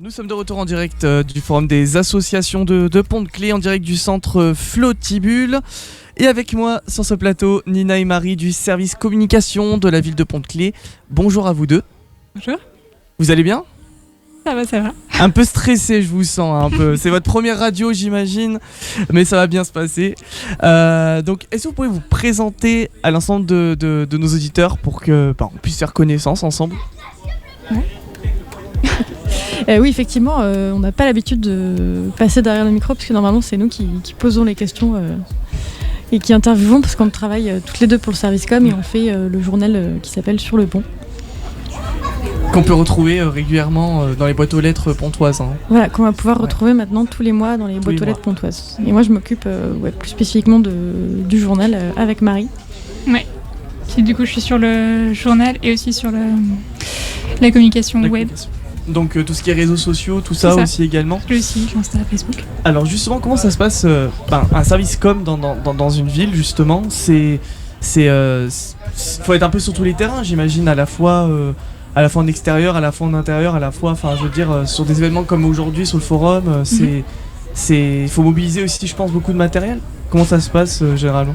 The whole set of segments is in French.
Nous sommes de retour en direct du forum des associations de Pont-de-Claix, en direct du centre Flottibule. Et avec moi sur ce plateau, Nina et Marie du service communication de la ville de Pont-de-Claix. Bonjour à vous deux. Bonjour. Vous allez bien ? Ça va. Un peu stressé, je vous sens un peu. C'est votre première radio, j'imagine, mais ça va bien se passer. Donc, est-ce que vous pouvez vous présenter à l'ensemble de nos auditeurs pour que on puisse faire connaissance ensemble ? Ouais. Oui, effectivement, on n'a pas l'habitude de passer derrière le micro parce que normalement c'est nous qui posons les questions et qui interviewons parce qu'on travaille toutes les deux pour le service com et on fait le journal qui s'appelle Sur le Pont. Qu'on peut retrouver régulièrement dans les boîtes aux lettres pontoises. Hein. Voilà, qu'on va pouvoir retrouver maintenant tous les mois dans les boîtes aux lettres pontoises. Et moi je m'occupe plus spécifiquement du journal avec Marie. Ouais. Du coup je suis sur le journal et aussi sur la communication web. Donc tout ce qui est réseaux sociaux, tout ça aussi également. Le site, Insta, Facebook. Alors justement, comment ça se passe un service com dans une ville justement, faut être un peu sur tous les terrains, j'imagine, à la fois en extérieur, à la fois en intérieur, à la fois, sur des événements comme aujourd'hui sur le forum, faut mobiliser aussi, je pense, beaucoup de matériel. Comment ça se passe généralement ?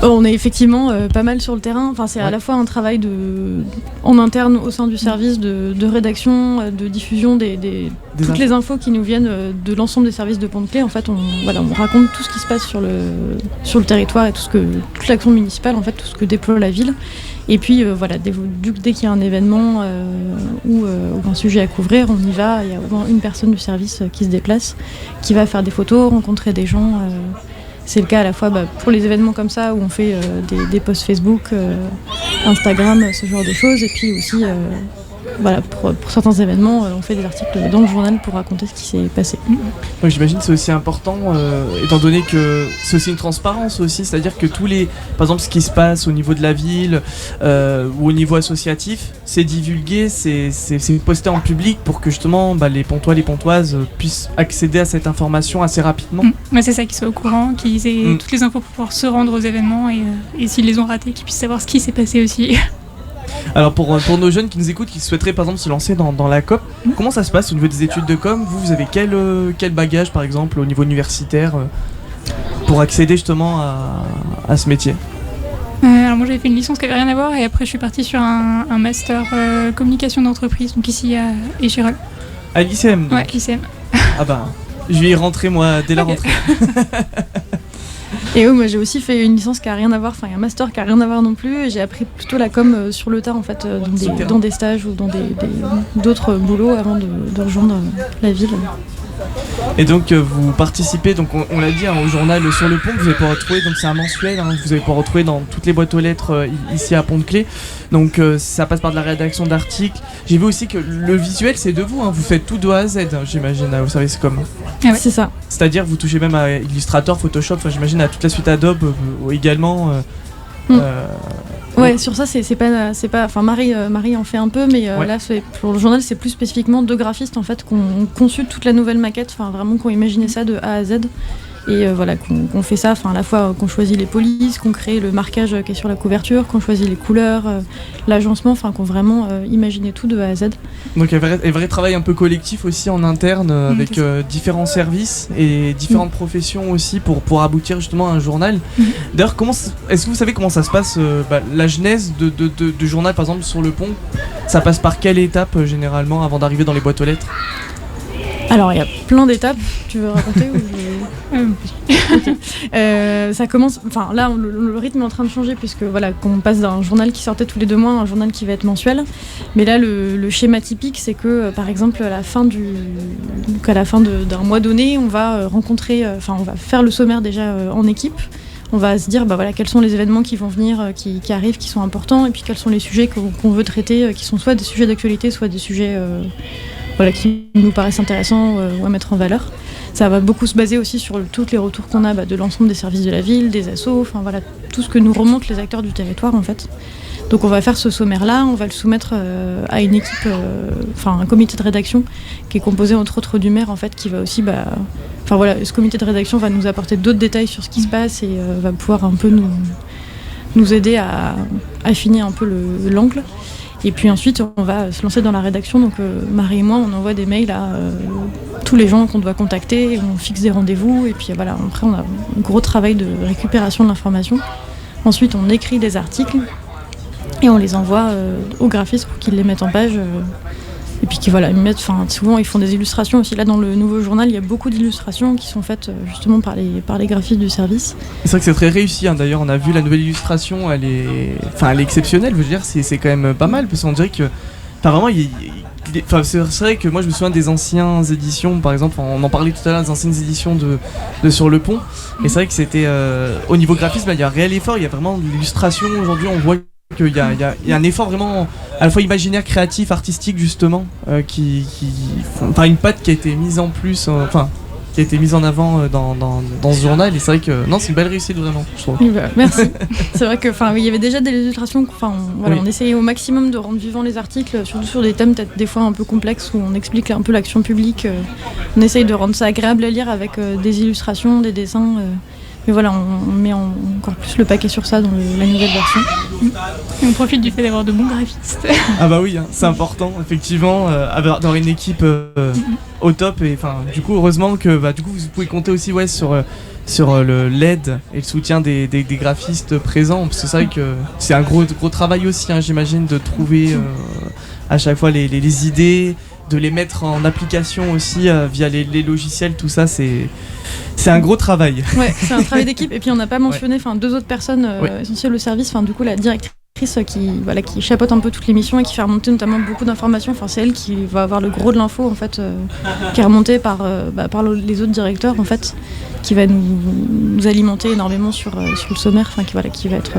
On est effectivement pas mal sur le terrain. Enfin, c'est à la fois un travail en interne au sein du service de rédaction, de diffusion toutes les infos qui nous viennent de l'ensemble des services de Pont-de-Claix. En fait, on raconte tout ce qui se passe sur le territoire et toute l'action municipale, en fait, tout ce que déploie la ville. Et puis dès qu'il y a un événement ou un sujet à couvrir, on y va. Il y a au moins une personne du service qui se déplace, qui va faire des photos, rencontrer des gens. C'est le cas à la fois pour les événements comme ça où on fait des posts Facebook, Instagram, ce genre de choses. Et puis aussi, pour certains événements, on fait des articles dans le journal pour raconter ce qui s'est passé. Oui, j'imagine que c'est aussi important, étant donné que c'est aussi une transparence aussi, c'est-à-dire que par exemple, ce qui se passe au niveau de la ville ou au niveau associatif, c'est divulgué, c'est posté en public pour que justement les Pontois, les Pontoises puissent accéder à cette information assez rapidement. C'est ça, qu'ils soient au courant, qu'ils aient toutes les infos pour pouvoir se rendre aux événements et s'ils les ont ratés, qu'ils puissent savoir ce qui s'est passé aussi. Alors pour nos jeunes qui nous écoutent, qui souhaiteraient par exemple se lancer dans la COP, comment ça se passe au niveau des études de com ? Vous avez quel bagage par exemple au niveau universitaire pour accéder justement à ce métier ? Alors moi j'avais fait une licence qui avait rien à voir et après je suis partie sur un master communication d'entreprise, donc ici à Échirol. À l'ICM donc. Ouais, l'ICM. Ah je vais y rentrer moi dès la rentrée. Et moi j'ai aussi fait une licence qui a rien à voir, un master qui a rien à voir non plus. Et j'ai appris plutôt la com sur le tas en fait, dans des stages ou dans d'autres boulots avant de rejoindre la ville. Et donc vous participez, donc on l'a dit, au journal Sur le Pont, que vous allez pouvoir retrouver, donc c'est un mensuel, vous allez pouvoir retrouver dans toutes les boîtes aux lettres ici à Pont-de-Claix. Donc ça passe par de la rédaction d'articles. J'ai vu aussi que le visuel c'est de vous, vous faites tout de A à Z, j'imagine, au service com. Ah ouais. C'est ça. C'est-à-dire vous touchez même à Illustrator, Photoshop, j'imagine à toute la suite Adobe également. Ouais, sur ça c'est pas Marie en fait un peu, mais là pour le journal c'est plus spécifiquement deux graphistes en fait qui ont conçu toute la nouvelle maquette, vraiment qui ont imaginé ça de A à Z. Et qu'on fait ça, à la fois qu'on choisit les polices, qu'on crée le marquage qui est sur la couverture, qu'on choisit les couleurs, l'agencement, qu'on vraiment imaginé tout de A à Z. Donc il y a un vrai travail un peu collectif aussi en interne avec différents services et différentes professions aussi pour aboutir justement à un journal. D'ailleurs, est-ce que vous savez comment ça se passe, la genèse du journal par exemple Sur le Pont ? Ça passe par quelle étape généralement avant d'arriver dans les boîtes aux lettres ? Alors il y a plein d'étapes, tu veux raconter ou ça commence, là le rythme est en train de changer puisque qu'on passe d'un journal qui sortait tous les 2 mois à un journal qui va être mensuel. Mais là le schéma typique c'est que par exemple à la fin d'un mois donné on va rencontrer, on va faire le sommaire déjà en équipe. On va se dire quels sont les événements qui vont venir, qui arrivent, qui sont importants, et puis quels sont les sujets qu'on veut traiter, qui sont soit des sujets d'actualité, soit des sujets qui nous paraissent intéressants ou à mettre en valeur. Ça va beaucoup se baser aussi sur tous les retours qu'on a de l'ensemble des services de la ville, des assos, tout ce que nous remontent les acteurs du territoire en fait. Donc on va faire ce sommaire-là, on va le soumettre à une équipe, un comité de rédaction qui est composé entre autres du maire en fait, qui va aussi, ce comité de rédaction va nous apporter d'autres détails sur ce qui se passe et va pouvoir un peu nous aider à affiner un peu l'angle. Et puis ensuite, on va se lancer dans la rédaction. Donc Marie et moi, on envoie des mails à tous les gens qu'on doit contacter, on fixe des rendez-vous, et puis voilà, après on a un gros travail de récupération de l'information. Ensuite, on écrit des articles et on les envoie aux graphistes pour qu'ils les mettent en page. Et puis qu'ils souvent ils font des illustrations aussi. Là, dans le nouveau journal, il y a beaucoup d'illustrations qui sont faites justement par les graphistes du service. C'est vrai que c'est très réussi, hein. D'ailleurs, on a vu la nouvelle illustration, elle est exceptionnelle. Je veux dire, c'est quand même pas mal, parce qu'on dirait que, vraiment, c'est vrai que moi je me souviens des anciennes éditions, par exemple, on en parlait tout à l'heure, des anciennes éditions de Sur le Pont. Et c'est vrai que c'était au niveau graphisme, il y a un réel effort, il y a vraiment de l'illustration. Aujourd'hui, on voit qu'il y a un effort vraiment à la fois imaginaire, créatif, artistique, justement, une patte qui a été mise en plus, qui a été mise en avant dans ce journal. Et c'est vrai que non, c'est une belle réussite, vraiment, je trouve. Oui, merci. C'est vrai que il y avait déjà des illustrations, on essayait au maximum de rendre vivants les articles, surtout sur des thèmes peut-être des fois un peu complexes où on explique un peu l'action publique. On essaye de rendre ça agréable à lire avec des illustrations, des dessins. Mais voilà, on met encore plus le paquet sur ça dans la nouvelle version. Et on profite du fait d'avoir de bons graphistes. Ah bah oui, hein, c'est important, effectivement, d'avoir une équipe au top. Et du coup, heureusement que vous pouvez compter aussi sur l'aide et le soutien des graphistes présents. Parce que c'est vrai que c'est un gros travail aussi, hein, j'imagine, de trouver à chaque fois les idées, de les mettre en application aussi via les logiciels, tout ça, c'est un gros travail. Ouais, c'est un travail d'équipe. Et puis on n'a pas mentionné deux autres personnes essentielles au service, du coup la directrice qui chapeaute un peu toutes les missions et qui fait remonter notamment beaucoup d'informations. C'est elle qui va avoir le gros de l'info en fait, qui est remontée par les autres directeurs en fait, qui va nous alimenter énormément sur le sommaire, qui va être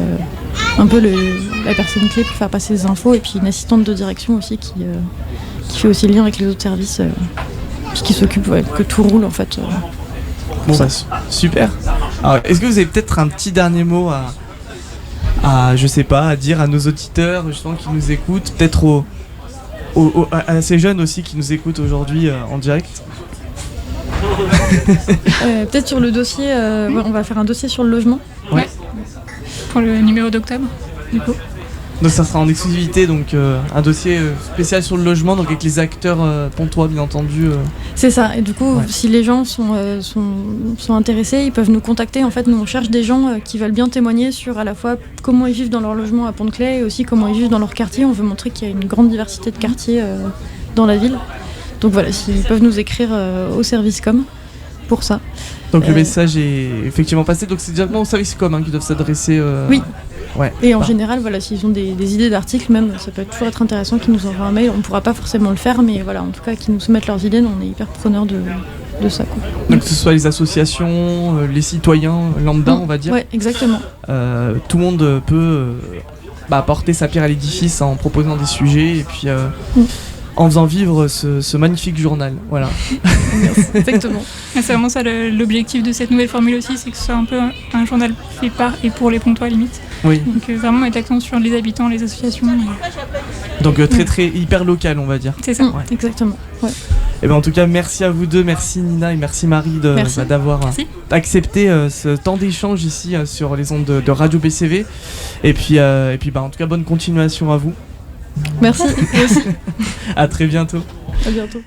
un peu la personne clé pour faire passer les infos, et puis une assistante de direction aussi qui fait aussi le lien avec les autres services, puis qui s'occupe que tout roule en fait. Bon bah super. Alors, est-ce que vous avez peut-être un petit dernier mot à dire à nos auditeurs justement qui nous écoutent, peut-être à ces jeunes aussi qui nous écoutent aujourd'hui en direct? Peut-être sur le dossier, on va faire un dossier sur le logement. Ouais. Pour le numéro d'octobre, du coup. Donc ça sera en exclusivité, donc un dossier spécial sur le logement, donc avec les acteurs pontois bien entendu. C'est ça, et du coup si les gens sont intéressés, ils peuvent nous contacter. En fait, nous on cherche des gens qui veulent bien témoigner sur à la fois comment ils vivent dans leur logement à Pont-de-Claix et aussi comment ils vivent dans leur quartier. On veut montrer qu'il y a une grande diversité de quartiers dans la ville. Donc voilà, s'ils peuvent nous écrire au service com pour ça. Donc le message est effectivement passé, donc c'est directement au service com qui doivent s'adresser. Oui. Ouais, et en général, s'ils ont des idées d'articles, même, ça peut toujours être intéressant qu'ils nous envoient un mail. On ne pourra pas forcément le faire, mais voilà, en tout cas, qu'ils nous soumettent leurs idées, on est hyper preneurs de ça. Quoi. Donc que ce soit les associations, les citoyens lambda, on va dire. Ouais, exactement. Tout le monde peut apporter sa pierre à l'édifice en proposant des sujets et puis en faisant vivre ce magnifique journal. Voilà. Exactement. C'est vraiment ça l'objectif de cette nouvelle formule aussi, c'est que ce soit un peu un journal fait par et pour les Pontois limite. Oui. Donc vraiment mettre l'accent sur les habitants, les associations. Donc très hyper local, on va dire. C'est ça. Exactement. Ouais. Et en tout cas, merci à vous deux, merci Nina et merci Marie d'avoir accepté ce temps d'échange ici sur les ondes de Radio BCV. Et puis en tout cas, bonne continuation à vous. Merci. À très bientôt. À bientôt.